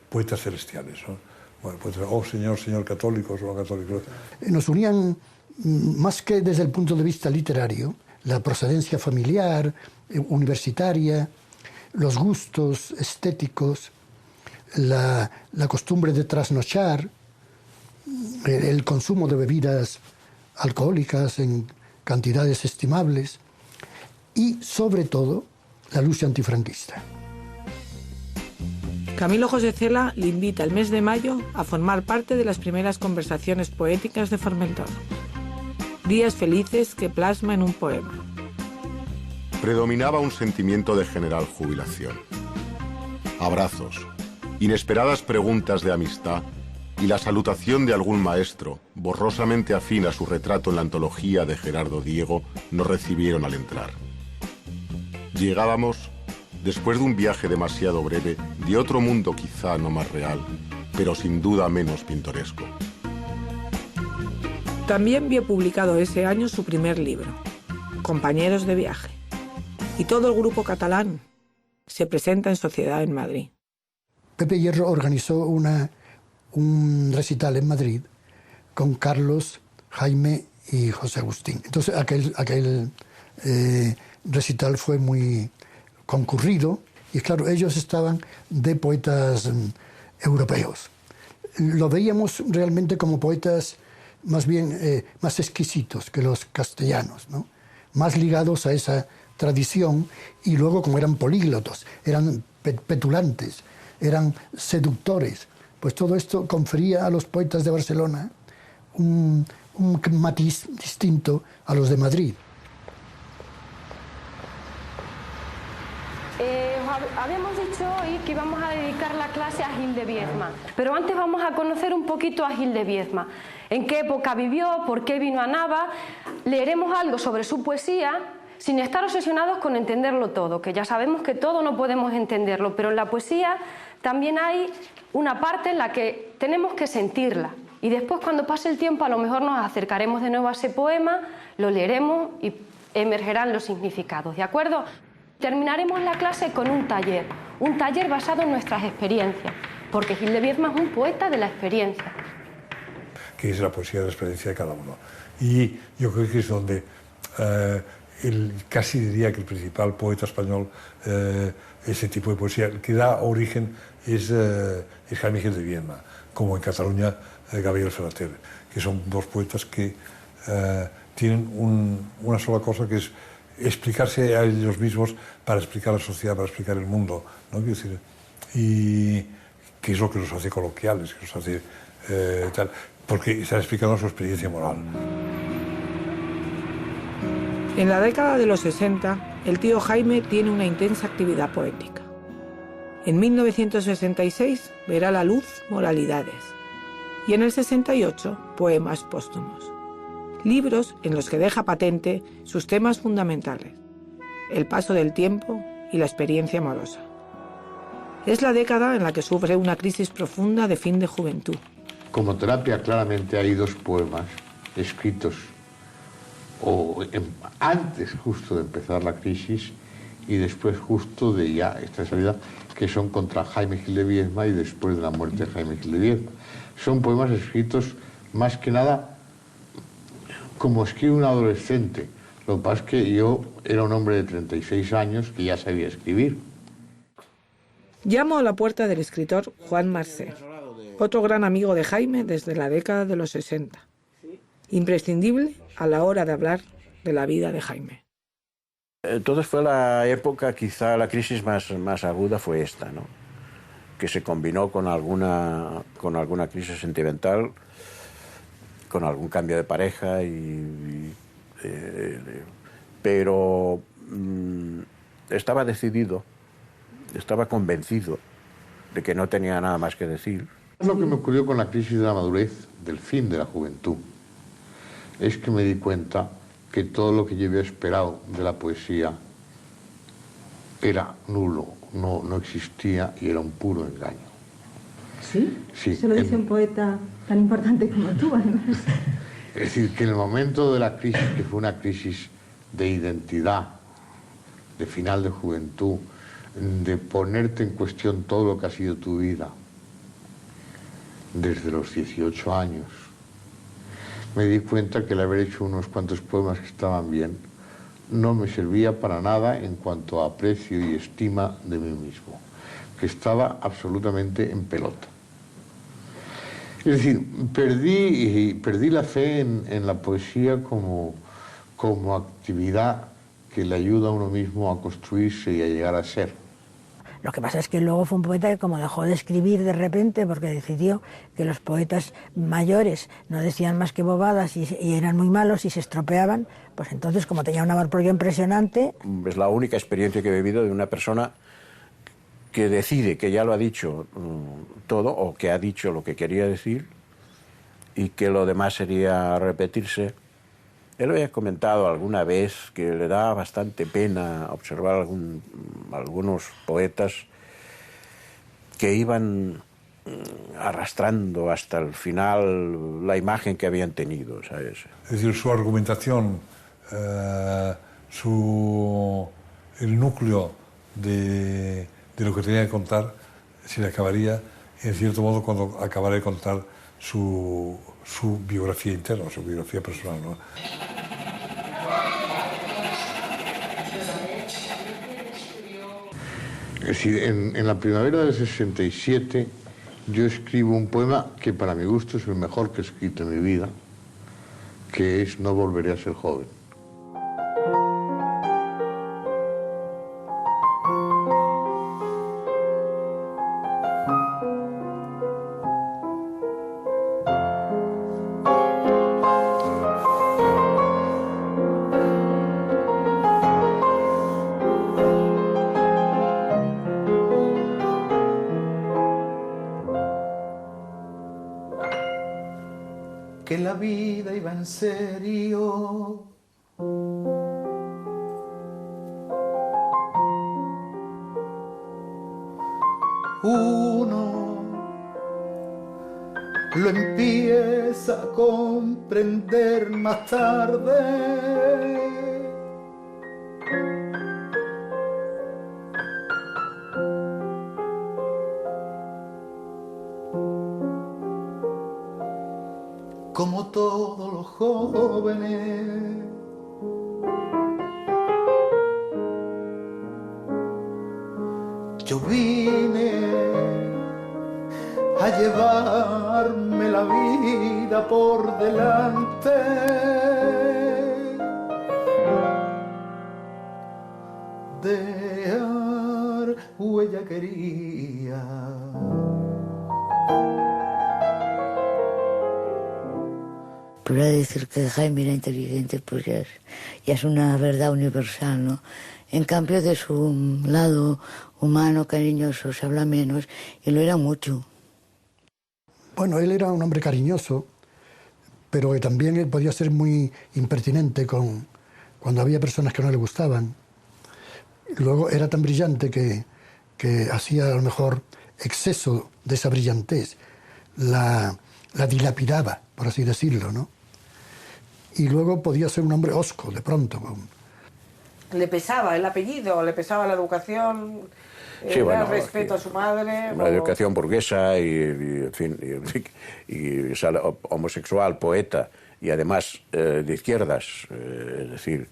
poetas celestiales, ¿no? Bueno, pues, oh señor católicos o no católicos. Nos unían, más que desde el punto de vista literario, la procedencia familiar, universitaria, los gustos estéticos, la costumbre de trasnochar, el consumo de bebidas alcohólicas en cantidades estimables y, sobre todo, la lucha antifranquista. Camilo José Cela le invita el mes de mayo a formar parte de las primeras conversaciones poéticas de Formentor. Días felices que plasma en un poema. Predominaba un sentimiento de general jubilación. Abrazos, inesperadas preguntas de amistad y la salutación de algún maestro, borrosamente afín a su retrato en la antología de Gerardo Diego, nos recibieron al entrar. Llegábamos, después de un viaje demasiado breve, de otro mundo quizá no más real, pero sin duda menos pintoresco. También vio publicado ese año su primer libro, Compañeros de viaje. Y todo el grupo catalán se presenta en sociedad en Madrid. Pepe Hierro organizó un recital en Madrid con Carlos, Jaime y José Agustín. Entonces aquel recital fue muy concurrido y claro, ellos estaban de poetas europeos. Lo veíamos realmente como poetas más bien más exquisitos que los castellanos, ¿no? Más ligados a esa tradición y luego como eran políglotos, eran petulantes, eran seductores, pues todo esto confería a los poetas de Barcelona un matiz distinto a los de Madrid. Habíamos dicho hoy que íbamos a dedicar la clase a Gil de Viedma, pero antes vamos a conocer un poquito a Gil de Viedma. ¿En qué época vivió? ¿Por qué vino a Nava? Leeremos algo sobre su poesía sin estar obsesionados con entenderlo todo, que ya sabemos que todo no podemos entenderlo, pero en la poesía también hay una parte en la que tenemos que sentirla. Y después, cuando pase el tiempo, a lo mejor nos acercaremos de nuevo a ese poema, lo leeremos y emergerán los significados, ¿de acuerdo? Terminaremos la clase con un taller basado en nuestras experiencias, porque Gil de Viedma es un poeta de la experiencia. Que es la poesía de la experiencia de cada uno. Y yo creo que es donde casi diría que el principal poeta español, ese tipo de poesía, el que da origen es Jaime Gil de Viedma, como en Cataluña Gabriel Ferrater, que son dos poetas que tienen una sola cosa, que es explicarse a ellos mismos para explicar la sociedad, para explicar el mundo, ¿no? Quiero decir, y que es lo que los hace coloquiales, que los hace tal, porque están explicando su experiencia moral. En la década de los 60, el tío Jaime tiene una intensa actividad poética. En 1966 verá la luz Moralidades y en el 68 Poemas póstumos. Libros en los que deja patente sus temas fundamentales, el paso del tiempo y la experiencia amorosa. Es la década en la que sufre una crisis profunda de fin de juventud. Como terapia, claramente hay dos poemas escritos antes justo de empezar la crisis y después justo de ya esta salida, que son contra Jaime Gil de Viedma y después de la muerte de Jaime Gil de Viedma. Son poemas escritos más que nada como escribe un adolescente. Lo que pasa es que yo era un hombre de 36 años que ya sabía escribir. Llamo a la puerta del escritor Juan Marsé, otro gran amigo de Jaime desde la década de los 60. Imprescindible a la hora de hablar de la vida de Jaime. Entonces fue la época, quizá la crisis más aguda fue esta, ¿no? Que se combinó con alguna crisis sentimental, con algún cambio de pareja, pero estaba decidido, estaba convencido de que no tenía nada más que decir. Lo que me ocurrió con la crisis de la madurez, del fin de la juventud, es que me di cuenta que todo lo que yo había esperado de la poesía era nulo, no existía y era un puro engaño. ¿Sí? Sí. Se lo dice un poeta tan importante como tú, además. Es decir, que en el momento de la crisis, que fue una crisis de identidad, de final de juventud, de ponerte en cuestión todo lo que ha sido tu vida, desde los 18 años, me di cuenta que el haber hecho unos cuantos poemas que estaban bien no me servía para nada en cuanto a aprecio y estima de mí mismo, que estaba absolutamente en pelota. Es decir, perdí la fe en la poesía como actividad que le ayuda a uno mismo a construirse y a llegar a ser. Lo que pasa es que luego fue un poeta que, como dejó de escribir de repente, porque decidió que los poetas mayores no decían más que bobadas y eran muy malos y se estropeaban, pues entonces, como tenía un amor propio impresionante... Es la única experiencia que he vivido de una persona que decide que ya lo ha dicho todo, o que ha dicho lo que quería decir, y que lo demás sería repetirse. Él lo había comentado alguna vez que le da bastante pena observar algunos poetas que iban arrastrando hasta el final la imagen que habían tenido, ¿sabes? Es decir, su argumentación, el núcleo de lo que tenía que contar se le acabaría, en cierto modo, cuando acabara de contar su biografía interna, su biografía personal, ¿no? Es decir, en la primavera del 67 yo escribo un poema que para mi gusto es el mejor que he escrito en mi vida, que es No volveré a ser joven. Que la vida iba en serio. Uno lo empieza a comprender más tarde. Como todos los jóvenes, yo vine a llevarme la vida por delante. Dejar huella quería. Pero decir que Jaime era inteligente, pues ya es una verdad universal, ¿no? En cambio, de su lado humano, cariñoso, se habla menos, y lo era mucho. Bueno, él era un hombre cariñoso, pero que también él podía ser muy impertinente cuando había personas que no le gustaban. Y luego era tan brillante que hacía a lo mejor exceso de esa brillantez, la dilapidaba, por así decirlo, ¿no? Y luego podía ser un hombre hosco, de pronto. ¿Le pesaba el apellido? ¿Le pesaba la educación? Sí, el respeto a su madre? Una educación burguesa en fin, y homosexual, poeta, y además de izquierdas, es decir...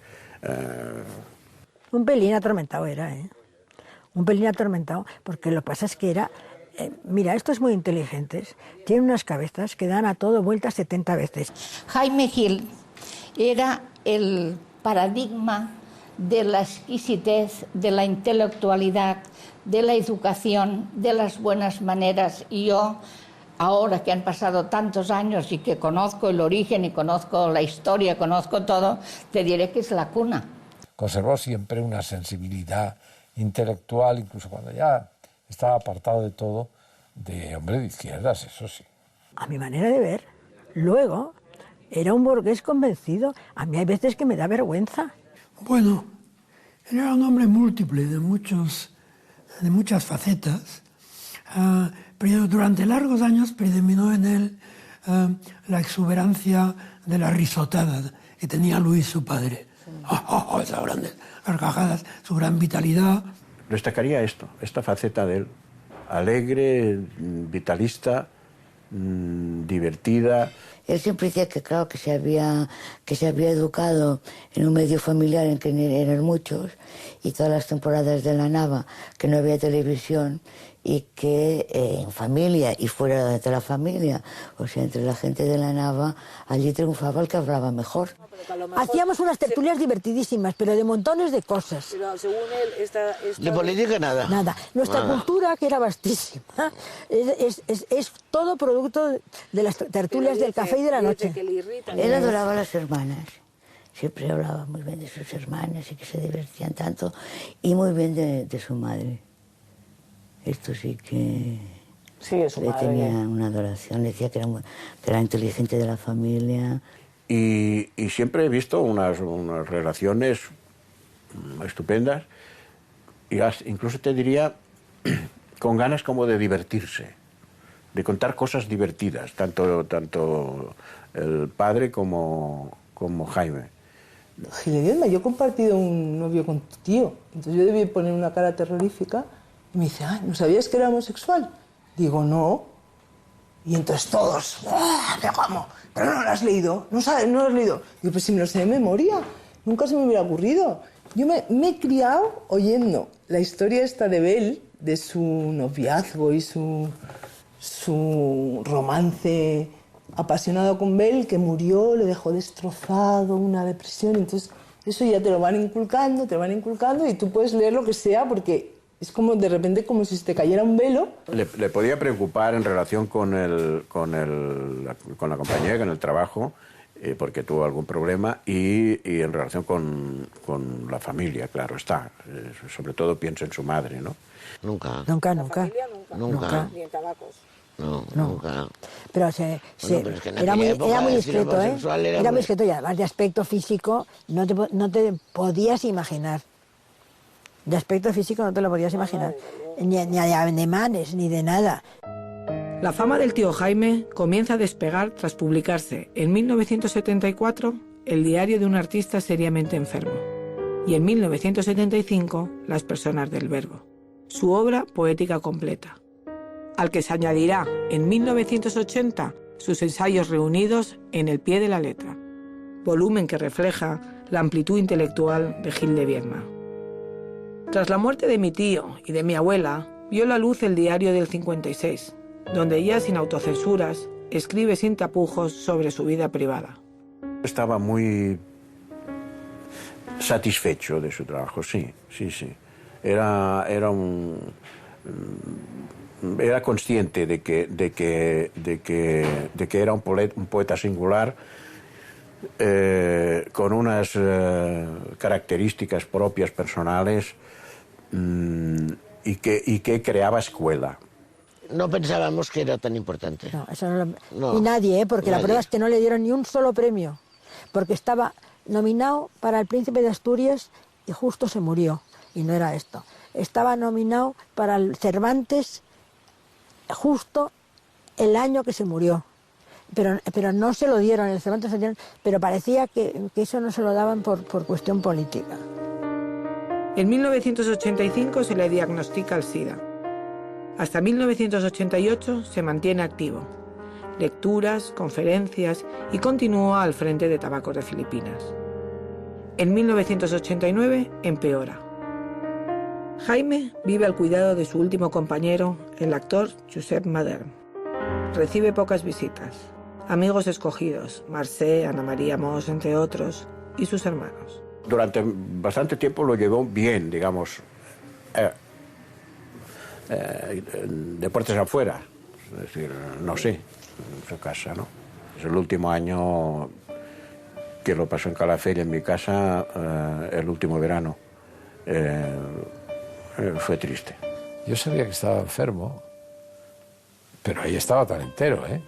Un pelín atormentado era, ¿eh? Un pelín atormentado, porque lo que pasa es que era... mira, estos muy inteligentes tienen unas cabezas que dan a todo vueltas 70 veces. Jaime Gil era el paradigma de la exquisitez, de la intelectualidad, de la educación, de las buenas maneras. Y yo, ahora que han pasado tantos años y que conozco el origen y conozco la historia, conozco todo, te diré que es la cuna. Conservó siempre una sensibilidad intelectual, incluso cuando ya estaba apartado de todo, de hombre de izquierdas, eso sí. A mi manera de ver, luego era un burgués convencido. A mí hay veces que me da vergüenza. Bueno, él era un hombre múltiple, de muchas facetas, pero durante largos años predominó en él la exuberancia de la risotada que tenía Luis, su padre. Esas grandes carcajadas, su gran vitalidad. Destacaría esta faceta de él, alegre, vitalista, divertida. Él siempre decía que, claro, que se había educado en un medio familiar en que eran muchos, y todas las temporadas de La Nava, que no había televisión, y que en familia y fuera de la familia, o sea, entre la gente de la Nava, allí triunfaba el que hablaba mejor. Hacíamos unas tertulias divertidísimas, pero de montones de cosas. Pero según él, De política nada. Nada. Nuestra cultura, que era vastísima, es todo producto de las tertulias del café y de la noche. Él adoraba a las hermanas. Siempre hablaba muy bien de sus hermanas y que se divertían tanto, y muy bien de su madre. Esto sí que le tenía una adoración, le decía que era inteligente de la familia. Y siempre he visto unas relaciones estupendas, y incluso te diría con ganas como de divertirse, de contar cosas divertidas, tanto el padre como Jaime. Gil, yo he compartido un novio con tu tío, entonces yo debí poner una cara terrorífica y me dice, ¿no sabías que era homosexual? Digo, no. Y entonces todos, ¿cómo? ¿Pero no lo has leído? ¿No lo has leído? Digo, pues si me lo sé de memoria, nunca se me hubiera ocurrido. Yo me he criado oyendo la historia esta de Bel, de su noviazgo y su romance apasionado con Bel, que murió, le dejó destrozado, una depresión. Entonces, eso ya te lo van inculcando, y tú puedes leer lo que sea, porque es como de repente como si se te cayera un velo. Le podía preocupar en relación con la compañía, con el trabajo, porque tuvo algún problema, y en relación con la familia, claro está. Sobre todo piensa en su madre, ¿no? Nunca. Nunca. Ni en tabacos. No, nunca. Pero, pero es que en era muy aquella época discreto, decir homosexual Era muy discreto, y además de aspecto físico no te podías imaginar. De aspecto físico no te lo podías imaginar. Ni de ademanes, ni de nada. La fama del tío Jaime comienza a despegar tras publicarse en 1974 El diario de un artista seriamente enfermo y en 1975 Las personas del verbo, su obra poética completa, al que se añadirá en 1980 sus ensayos reunidos en El pie de la letra, volumen que refleja la amplitud intelectual de Gil de Viedma. Tras la muerte de mi tío y de mi abuela, vio la luz el diario del 56, donde ya sin autocensuras escribe sin tapujos sobre su vida privada. Estaba muy satisfecho de su trabajo, sí. Era consciente de que era un poeta singular, con unas características propias personales, y que creaba escuela. No pensábamos que era tan importante. No, eso no. Y nadie, porque la prueba es que no le dieron ni un solo premio, porque estaba nominado para el Príncipe de Asturias y justo se murió, y no era esto. Estaba nominado para el Cervantes justo el año que se murió, pero no se lo dieron, el Cervantes se lo dieron, pero parecía que eso no se lo daban por cuestión política. En 1985 se le diagnostica el SIDA. Hasta 1988 se mantiene activo. Lecturas, conferencias y continúa al frente de Tabacos de Filipinas. En 1989 empeora. Jaime vive al cuidado de su último compañero, el actor Josep Madern. Recibe pocas visitas. Amigos escogidos, Marcé, Ana María Mos, entre otros, y sus hermanos. Durante bastante tiempo lo llevó bien, digamos, de puertas afuera. Es decir, no sé, en su casa, ¿no? Es el último año que lo pasó en Calafell, en mi casa, el último verano. Fue triste. Yo sabía que estaba enfermo, pero ahí estaba tan entero, ¿eh?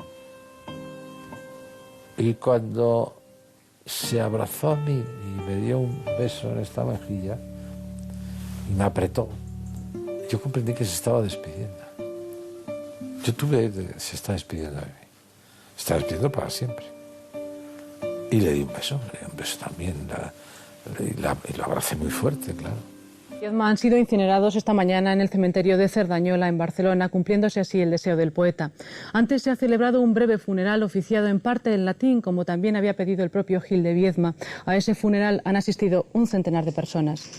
Y cuando se abrazó a mí y me dio un beso en esta mejilla y me apretó, yo comprendí que se estaba despidiendo. Se está despidiendo de mí. Se está despidiendo para siempre. Y le di un beso también. Y lo abracé muy fuerte, claro. Viedma han sido incinerados esta mañana en el cementerio de Cerdañola, en Barcelona, cumpliéndose así el deseo del poeta. Antes se ha celebrado un breve funeral oficiado en parte en latín, como también había pedido el propio Gil de Viedma. A ese funeral han asistido un centenar de personas.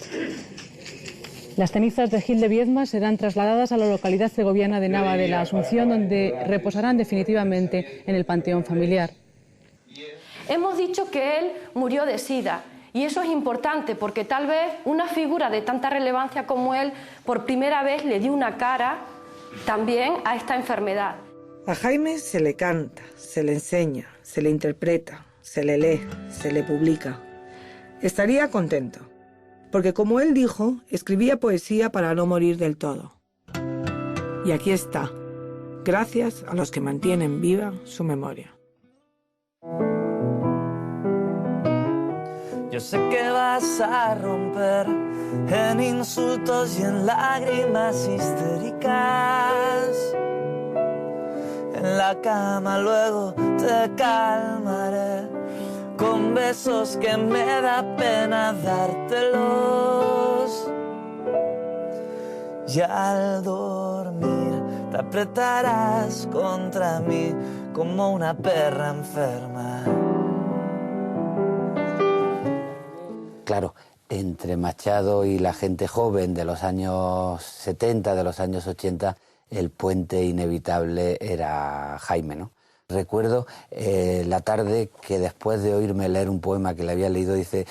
Las cenizas de Gil de Viedma serán trasladadas a la localidad segoviana de Nava de la Asunción, donde reposarán definitivamente en el panteón familiar. Hemos dicho que él murió de SIDA, y eso es importante porque tal vez una figura de tanta relevancia como él por primera vez le dio una cara también a esta enfermedad. A Jaime se le canta, se le enseña, se le interpreta, se le lee, se le publica. Estaría contento, porque como él dijo, escribía poesía para no morir del todo. Y aquí está, gracias a los que mantienen viva su memoria. Yo sé que vas a romper en insultos y en lágrimas histéricas. En la cama luego te calmaré con besos que me da pena dártelos. Y al dormir te apretarás contra mí como una perra enferma. Claro, entre Machado y la gente joven de los años 70, de los años 80, el puente inevitable era Jaime, ¿no? Recuerdo la tarde que después de oírme leer un poema que le había leído, dice,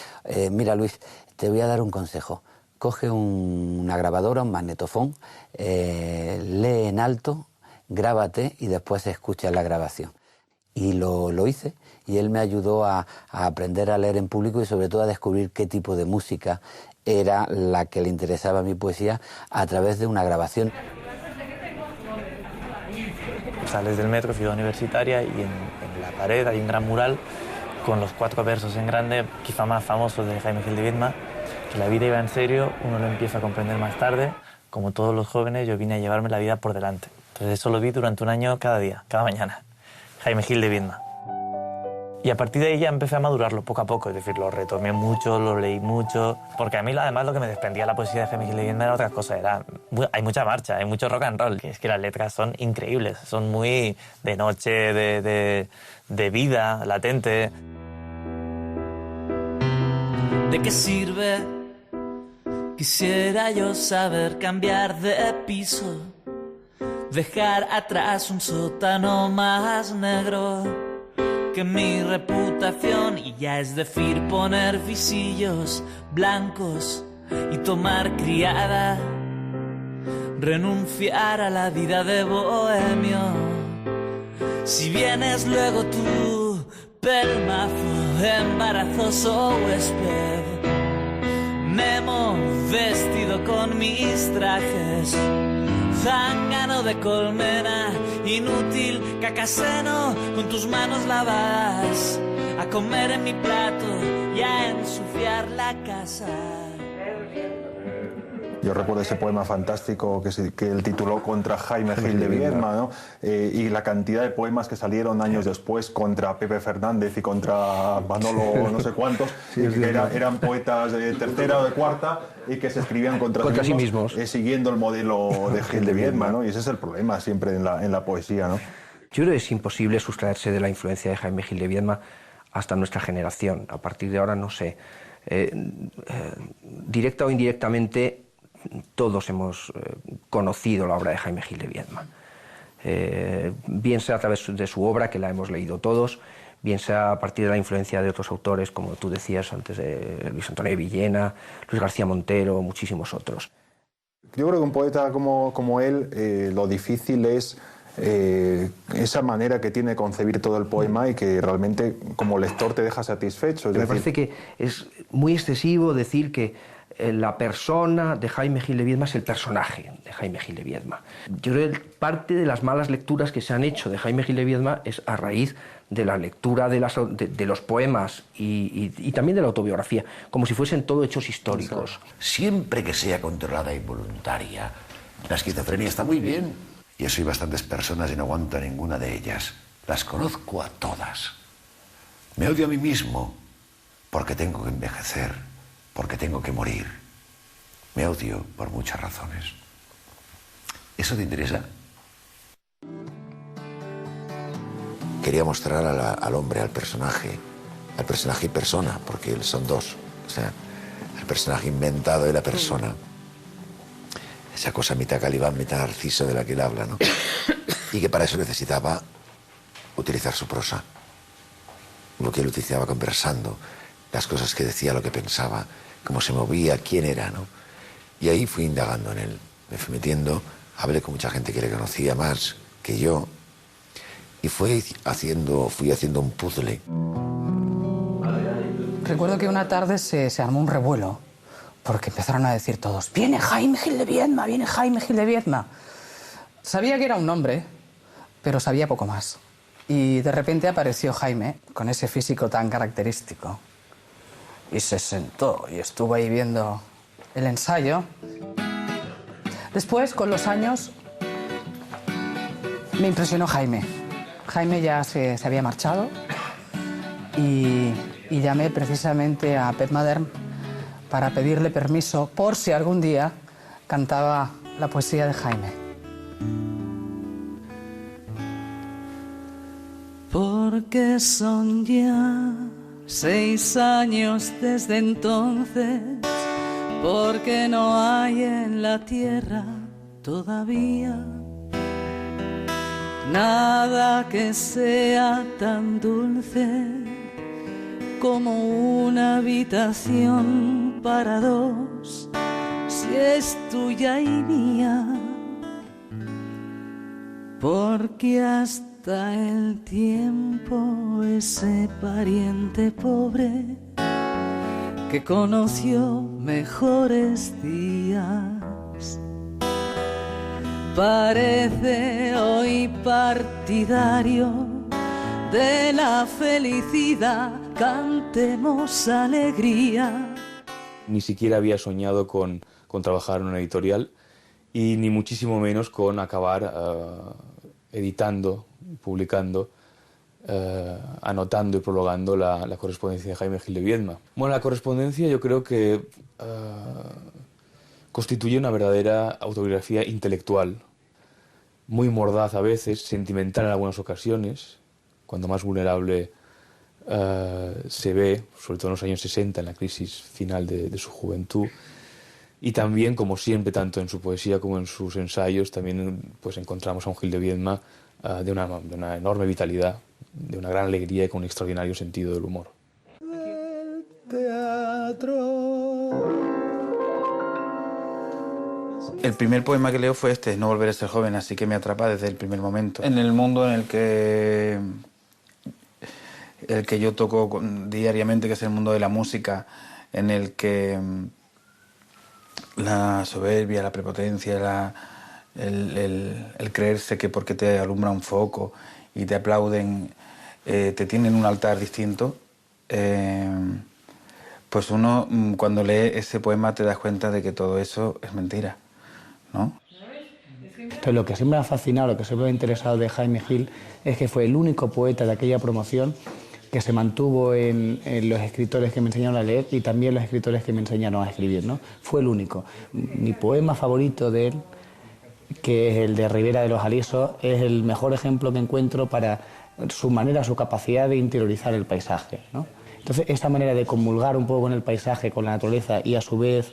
mira Luis, te voy a dar un consejo. Coge una grabadora, un magnetofón, lee en alto, grábate y después escucha la grabación. Y lo hice, y él me ayudó a aprender a leer en público y sobre todo a descubrir qué tipo de música era la que le interesaba a mi poesía a través de una grabación. Sales del metro, Ciudad Universitaria, y en la pared hay un gran mural con los 4 versos en grande, quizá más famosos de Jaime Gil de Viedma, que la vida iba en serio, uno lo empieza a comprender más tarde. Como todos los jóvenes, yo vine a llevarme la vida por delante. Entonces eso lo vi durante un año cada día, cada mañana. Jaime Gil de Viedma. Y a partir de ahí ya empecé a madurarlo poco a poco, es decir, lo retomé mucho, lo leí mucho, porque a mí además lo que me desprendía la poesía de Jaime Gil de Viedma era otra cosa, hay mucha marcha, hay mucho rock and roll, es que las letras son increíbles, son muy de noche, de vida latente. ¿De qué sirve? Quisiera yo saber cambiar de piso, dejar atrás un sótano más negro que mi reputación, y ya es decir, poner visillos blancos y tomar criada, renunciar a la vida de bohemio. Si vienes luego tú, pelmazo, embarazoso huésped, Memo vestido con mis trajes, zángano de colmena, inútil cacaseno, con tus manos lavadas, a comer en mi plato y a ensuciar la casa. Yo recuerdo ese poema fantástico que él tituló Contra Jaime Gil de Viedma, ¿no? Y la cantidad de poemas que salieron años después contra Pepe Fernández y contra Manolo no sé cuántos, que eran poetas de tercera o de cuarta y que se escribían contra sí mismos, siguiendo el modelo de Gil de Viedma, ¿no? Y ese es el problema siempre en la poesía, ¿no? Yo creo que es imposible sustraerse de la influencia de Jaime Gil de Viedma hasta nuestra generación. A partir de ahora, no sé, directa o indirectamente, todos hemos conocido la obra de Jaime Gil de Viedma. Bien sea a través de su obra, que la hemos leído todos, bien sea a partir de la influencia de otros autores, como tú decías antes, de Luis Antonio de Villena, Luis García Montero, muchísimos otros. Yo creo que un poeta como él, lo difícil es esa manera que tiene de concebir todo el poema y que realmente como lector te deja satisfecho. Me parece que es muy excesivo decir que la persona de Jaime Gil de Viedma es el personaje de Jaime Gil de Viedma. Yo creo que parte de las malas lecturas que se han hecho de Jaime Gil de Viedma es a raíz de la lectura de los poemas y también de la autobiografía, como si fuesen todo hechos históricos. Siempre que sea controlada y voluntaria, la esquizofrenia está muy bien. Yo soy bastantes personas y no aguanto a ninguna de ellas. Las conozco a todas. Me odio a mí mismo porque tengo que envejecer, porque tengo que morir. Me odio por muchas razones. ¿Eso te interesa? Quería mostrar al hombre, al personaje y persona, porque son dos. O sea, el personaje inventado y la persona. esa cosa mitad Calibán, mitad Narciso de la que él habla, ¿no? Y que para eso necesitaba utilizar su prosa, lo que él utilizaba conversando, las cosas que decía, lo que pensaba, cómo se movía, quién era, ¿no? Y ahí fui indagando en él, me fui metiendo, hablé con mucha gente que le conocía más que yo, y fui haciendo un puzzle. Recuerdo que una tarde se armó un revuelo, porque empezaron a decir todos, ¡viene Jaime Gil de Viedma, viene Jaime Gil de Viedma! Sabía que era un nombre, pero sabía poco más. Y de repente apareció Jaime, con ese físico tan característico. Y se sentó y estuvo ahí viendo el ensayo. Después, con los años, me impresionó Jaime. Jaime ya se había marchado y llamé precisamente a Pep Madern para pedirle permiso por si algún día cantaba la poesía de Jaime. Porque son ya 6 años desde entonces, porque no hay en la tierra todavía nada que sea tan dulce como una habitación para dos, si es tuya y mía, porque hasta el tiempo ese pariente pobre que conoció mejores días parece hoy partidario de la felicidad. Cantemos alegría. Ni siquiera había soñado con trabajar en una editorial y ni muchísimo menos con acabar editando, publicando, anotando y prologando la correspondencia de Jaime Gil de Viedma. Bueno, la correspondencia yo creo que constituye una verdadera autobiografía intelectual, muy mordaz a veces, sentimental en algunas ocasiones, cuando más vulnerable se ve, sobre todo en los años 60, en la crisis final de su juventud. Y también, como siempre, tanto en su poesía como en sus ensayos, también pues, encontramos a un Gil de Viedma de una enorme vitalidad, de una gran alegría y con un extraordinario sentido del humor. El primer poema que leo fue este, No volveré a ser joven, así que me atrapa desde el primer momento. En el mundo en el que yo toco diariamente, que es el mundo de la música, en el que la soberbia, la prepotencia, el creerse que porque te alumbra un foco y te aplauden, te tienen un altar distinto, pues uno cuando lee ese poema te das cuenta de que todo eso es mentira, ¿no? Entonces, lo que siempre me ha fascinado, lo que siempre me ha interesado de Jaime Gil es que fue el único poeta de aquella promoción que se mantuvo en los escritores que me enseñaron a leer y también los escritores que me enseñaron a escribir, ¿no? Fue el único. Mi poema favorito de él, que es el de Ribera de los Alisos, es el mejor ejemplo que encuentro para su manera, su capacidad de interiorizar el paisaje, ¿no? Entonces, esta manera de comulgar un poco con el paisaje, con la naturaleza y a su vez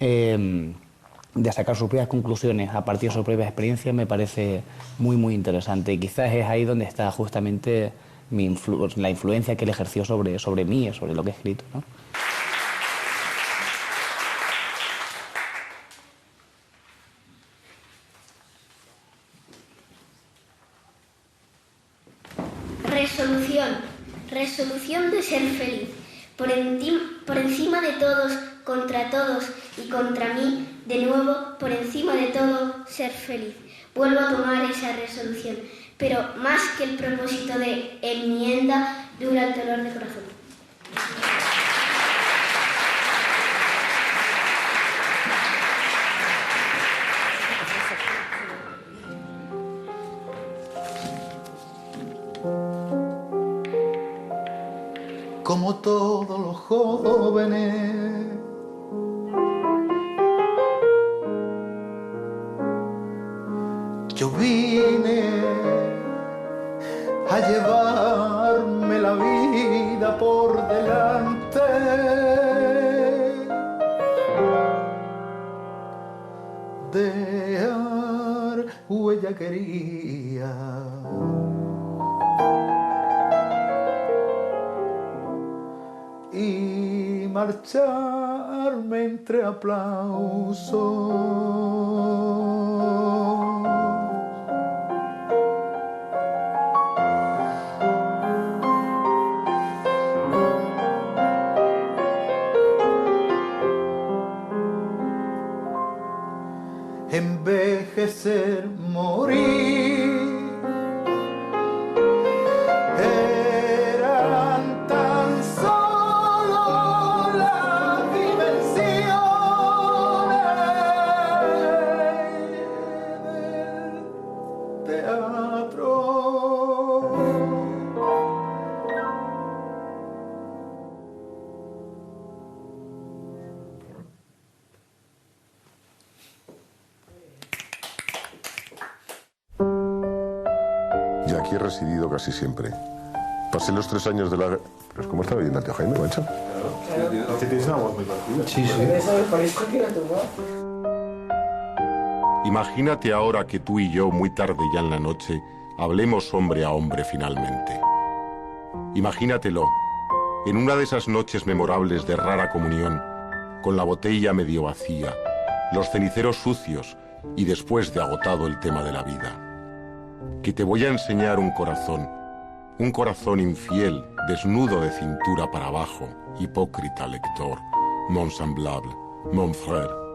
de sacar sus propias conclusiones a partir de sus propias experiencias me parece muy, muy interesante. Y quizás es ahí donde está justamente la influencia que él ejerció sobre mí, sobre lo que he escrito, ¿no? Resolución de ser feliz, por encima de todos, contra todos y contra mí, de nuevo, por encima de todo, ser feliz. Vuelvo a tomar esa resolución, pero más que el propósito de enmienda, dura el dolor de corazón. Como todos los jóvenes, yo vine a llevarme la vida por delante, de que quería. Y marcharme entre aplausos. Envejecer, morir, eran tan solo las dimensiones del teatro. Y aquí he residido casi siempre. Pasé los 3 años de la... ¿Pero es como estaba viendo el tío Jaime, macho? Sí, tienes una voz muy parecida. Sí, sí. Imagínate ahora que tú y yo, muy tarde ya en la noche, hablemos hombre a hombre finalmente. Imagínatelo, en una de esas noches memorables de rara comunión, con la botella medio vacía, los ceniceros sucios y después de agotado el tema de la vida. Que te voy a enseñar un corazón infiel, desnudo de cintura para abajo, hipócrita lector, mon semblable, mon frère.